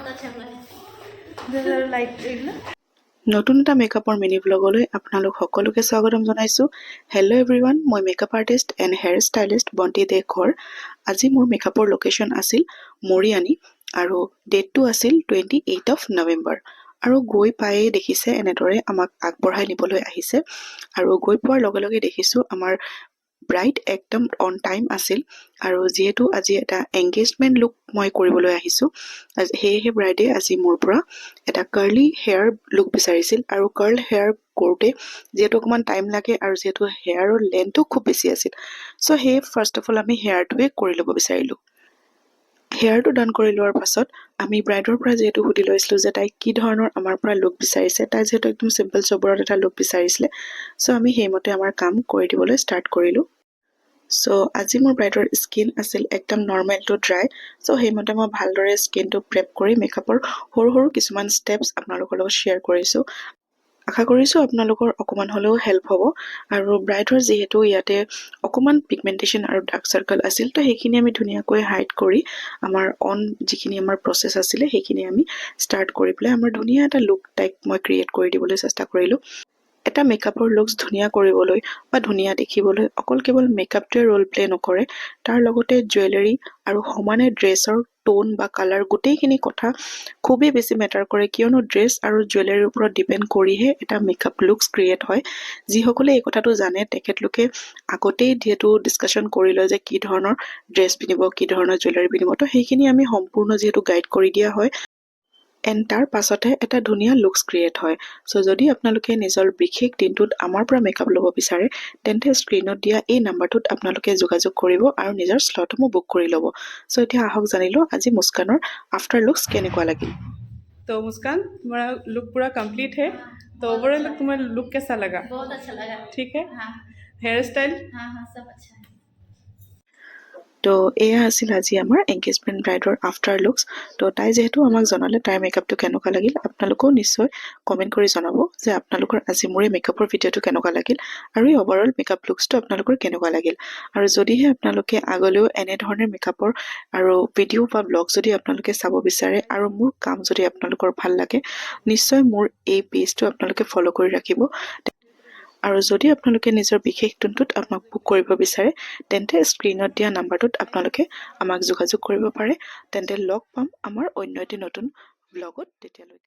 अच्छा हुआ है। নতুন এটা মেকআপৰ মিনি ব্লগলৈ আপোনালোক সকলোকে স্বাগতম জনাইছোঁ। হেল্ল' এভৰিৱান, মই makeup artist and here stylist বন্তি দেশৰ। আজি মোৰ মেকআপৰ লোকেশ্যন আছিল মৰিয়ানী আৰু ডেটটো আছিল 28 নৱেম্বৰ। আৰু গৈ পায়েই দেখিছে এনেদৰে আমাক আগবঢ়াই নিবলৈ আহিছে আৰু গৈ পোৱাৰ লগে লগে দেখিছোঁ আমাৰ ব্ৰাইড একদম অন টাইম আছিল আৰু যিহেতু আজি এটা এংগেজমেণ্ট লুক মই কৰিবলৈ আহিছোঁ, সেয়েহে ব্ৰাইডে আজি মোৰ পৰা এটা কাৰ্লি হেয়াৰ লুক বিচাৰিছিল আৰু কাৰ্ল হেয়াৰ কৰোঁতে যিহেতু অকণমান টাইম লাগে আৰু যিহেতু হেয়াৰৰ লেন্থটো খুব বেছি আছিল, চ' সেয়ে ফাৰ্ষ্ট অফ অল আমি হেয়াৰটোৱে কৰি ল'ব বিচাৰিলোঁ। হেয়াৰটো ডান কৰি লোৱাৰ পাছত আমি ব্ৰাইডৰ পৰা যিহেতু সুধি লৈছিলোঁ যে তাই কি ধৰণৰ আমাৰ পৰা লুক বিচাৰিছে। তাই যিহেতু একদম চিম্পল চবৰত এটা লুক বিচাৰিছিলে, চ' আমি সেইমতে আমাৰ কাম কৰি দিবলৈ ষ্টাৰ্ট কৰিলোঁ। চ' আজি মোৰ ব্ৰাইডৰ স্কিন আছিল একদম নৰ্মেল টু ড্ৰাই, চ' সেইমতে মই ভালদৰে স্কিনটো প্ৰেপ কৰি মেকআপৰ সৰু সৰু কিছুমান ষ্টেপছ আপোনালোকৰ লগত শ্বেয়াৰ কৰিছোঁ। আশা কৰিছোঁ আপোনালোকৰ অকণমান হ'লেও হেল্প হ'ব। আৰু ব্ৰাইডৰ যিহেতু ইয়াতে অকণমান পিগমেণ্টেশ্যন আৰু ডাৰ্ক চাৰ্কল আছিল, তো সেইখিনি আমি ধুনীয়াকৈ হাইড কৰি আমাৰ যিখিনি আমাৰ প্ৰচেছ আছিলে সেইখিনি আমি ষ্টাৰ্ট কৰি পেলাই আমাৰ ধুনীয়া এটা লুক টাইপ মই ক্ৰিয়েট কৰি দিবলৈ চেষ্টা কৰিলোঁ। এটা মেকআপৰ লুকছ ধুনীয়া কৰিবলৈ বা ধুনীয়া দেখিবলৈ অকল কেৱল মেকআপটোৱে ৰোল প্লে নকৰে, তাৰ লগতে জুৱেলাৰী আৰু সমানে ড্ৰেছৰ টোন বা কালাৰ গোটেইখিনি কথা খুবেই বেছি মেটাৰ কৰে, কিয়নো ড্ৰেছ আৰু জুৱেলাৰীৰ ওপৰত ডিপেণ্ড কৰিহে এটা মেকআপ লুকছ ক্ৰিয়েট হয়। যিসকলে এই কথাটো জানে তেখেতলোকে আগতেই যিহেতু ডিছকাশ্যন কৰি লয় যে কি ধৰণৰ ড্ৰেছ পিন্ধিব, কি ধৰণৰ জুৱেলাৰী পিন্ধিব, তো সেইখিনি আমি সম্পূৰ্ণ যিহেতু গাইড কৰি দিয়া হয় এণ্ড তাৰ পাছতহে এটা ধুনীয়া লুকছ ক্ৰিয়েট হয়। চ' যদি আপোনালোকে নিজৰ বিশেষ দিনটোত আমাৰ পৰা মেকআপ ল'ব বিচাৰে, তেন্তে স্ক্ৰীণত দিয়া এই নাম্বাৰটোত আপোনালোকে যোগাযোগ কৰিব আৰু নিজৰ শ্লটসমূহ বুক কৰি ল'ব। চ' এতিয়া আহক জানিলোঁ আজি মুস্কানৰ আফটাৰ লুকছ কেনেকুৱা লাগিল। तो मुस्कान, तुम्हारा लुक पूरा कंप्लीट है, तो ओवरऑल तुम्हारा लुक कैसा लगा? बहुत अच्छा लगा। ठीक है। हाँ हेयर स्टाइल? हाँ हाँ, सब अच्छा है। তো এয়া আছিল আজি আমাৰ এংগেজমেণ্ট ব্ৰাইডৰ আফটাৰ লুকছ। তো তাই যিহেতু আমাক জনালে তাইৰ মেকআপটো কেনেকুৱা লাগিল, আপোনালোকেও নিশ্চয় কমেণ্ট কৰি জনাব যে আপোনালোকৰ আজি মোৰ এই মেকআপৰ ভিডিঅ'টো কেনেকুৱা লাগিল আৰু এই অভাৰঅল মেকআপ লুকছটো আপোনালোকৰ কেনেকুৱা লাগিল। আৰু যদিহে আপোনালোকে আগলৈও এনেধৰণৰ মেকআপৰ আৰু ভিডিঅ' বা ব্লগ যদি আপোনালোকে চাব বিচাৰে আৰু মোৰ কাম যদি আপোনালোকৰ ভাল লাগে, নিশ্চয় মোৰ এই পেজটো আপোনালোকে ফ'ল' কৰি ৰাখিব। আৰু যদি আপোনালোকে নিজৰ বিশেষ দিনটোত আমাক বুক কৰিব বিচাৰে, তেন্তে স্ক্ৰীণত দিয়া নাম্বাৰটোত আপোনালোকে আমাক যোগাযোগ কৰিব পাৰে। তেন্তে লগ পাম আমাৰ অন্য এটি নতুন ব্লগত। তেতিয়ালৈকে